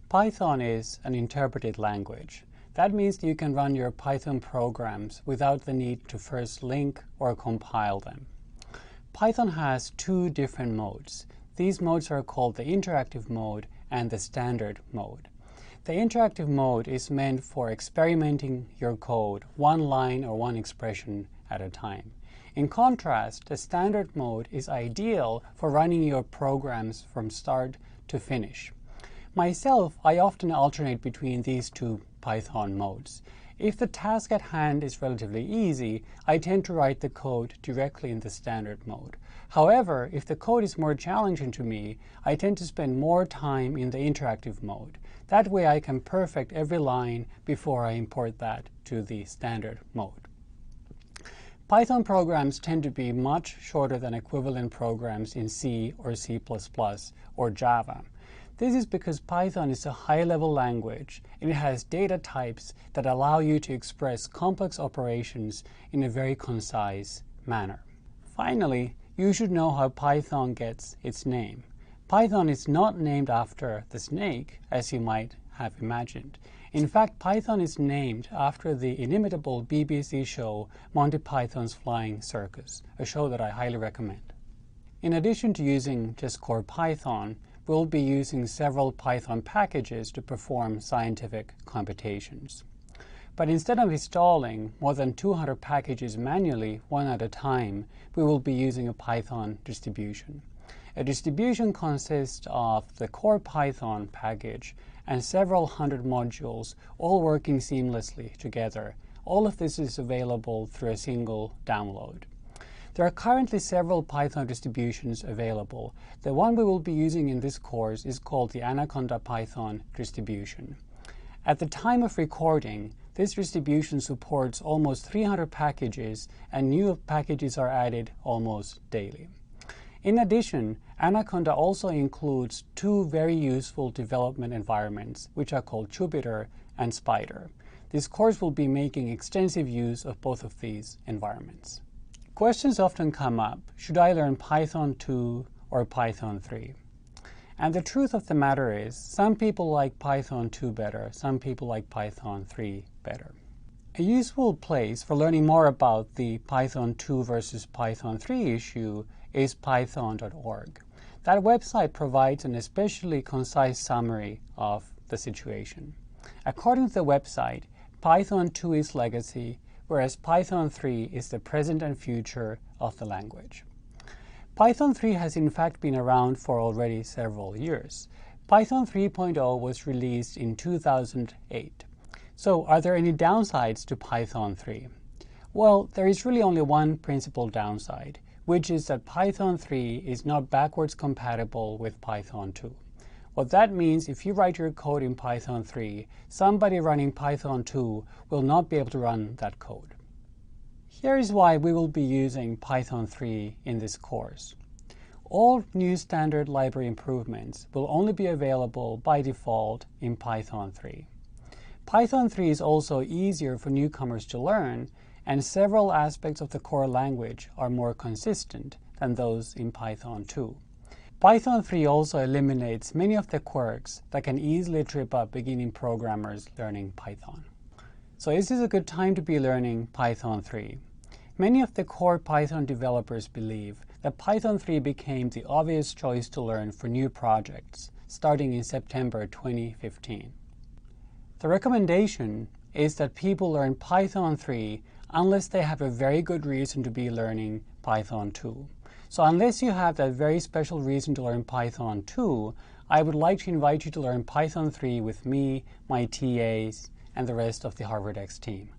Python is an interpreted language. That means that you can run your Python programs without the need to first link or compile them. Python has two different modes. These modes are called the interactive mode and the standard mode. The interactive mode is meant for experimenting your code one line or one expression at a time. In contrast, the standard mode is ideal for running your programs from start to finish. Myself, I often alternate between these two Python modes. If the task at hand is relatively easy, I tend to write the code directly in the standard mode. However, if the code is more challenging to me, I tend to spend more time in the interactive mode. That way I can perfect every line before I import that to the standard mode. Python programs tend to be much shorter than equivalent programs in C or C++ or Java. This is because Python is a high-level language and it has data types that allow you to express complex operations in a very concise manner. Finally, you should know how Python gets its name. Python is not named after the snake, as you might have imagined. In fact, Python is named after the inimitable BBC show Monty Python's Flying Circus, a show that I highly recommend. In addition to using just core Python, we'll be using several Python packages to perform scientific computations. But instead of installing more than 200 packages manually, one at a time, we will be using a Python distribution. A distribution consists of the core Python package and several hundred modules, all working seamlessly together. All of this is available through a single download. There are currently several Python distributions available. The one we will be using in this course is called the Anaconda Python distribution. At the time of recording, this distribution supports almost 300 packages, and new packages are added almost daily. In addition, Anaconda also includes two very useful development environments, which are called Jupyter and Spider. This course will be making extensive use of both of these environments. Questions often come up, should I learn Python 2 or Python 3? And the truth of the matter is, some people like Python 2 better, some people like Python 3 better. A useful place for learning more about the Python 2 versus Python 3 issue is python.org. That website provides an especially concise summary of the situation. According to the website, Python 2 is legacy, whereas Python 3 is the present and future of the language. Python 3 has in fact been around for already several years. Python 3.0 was released in 2008. So are there any downsides to Python 3? Well, there is really only one principal downside, which is that Python 3 is not backwards compatible with Python 2. What that means, if you write your code in Python 3, somebody running Python 2 will not be able to run that code. Here is why we will be using Python 3 in this course. All new standard library improvements will only be available by default in Python 3. Python 3 is also easier for newcomers to learn, and several aspects of the core language are more consistent than those in Python 2. Python 3 also eliminates many of the quirks that can easily trip up beginning programmers learning Python. So is this a good time to be learning Python 3? Many of the core Python developers believe that Python 3 became the obvious choice to learn for new projects starting in September 2015. The recommendation is that people learn Python 3 unless they have a very good reason to be learning Python 2. So unless you have that very special reason to learn Python 2, I would like to invite you to learn Python 3 with me, my TAs, and the rest of the HarvardX team.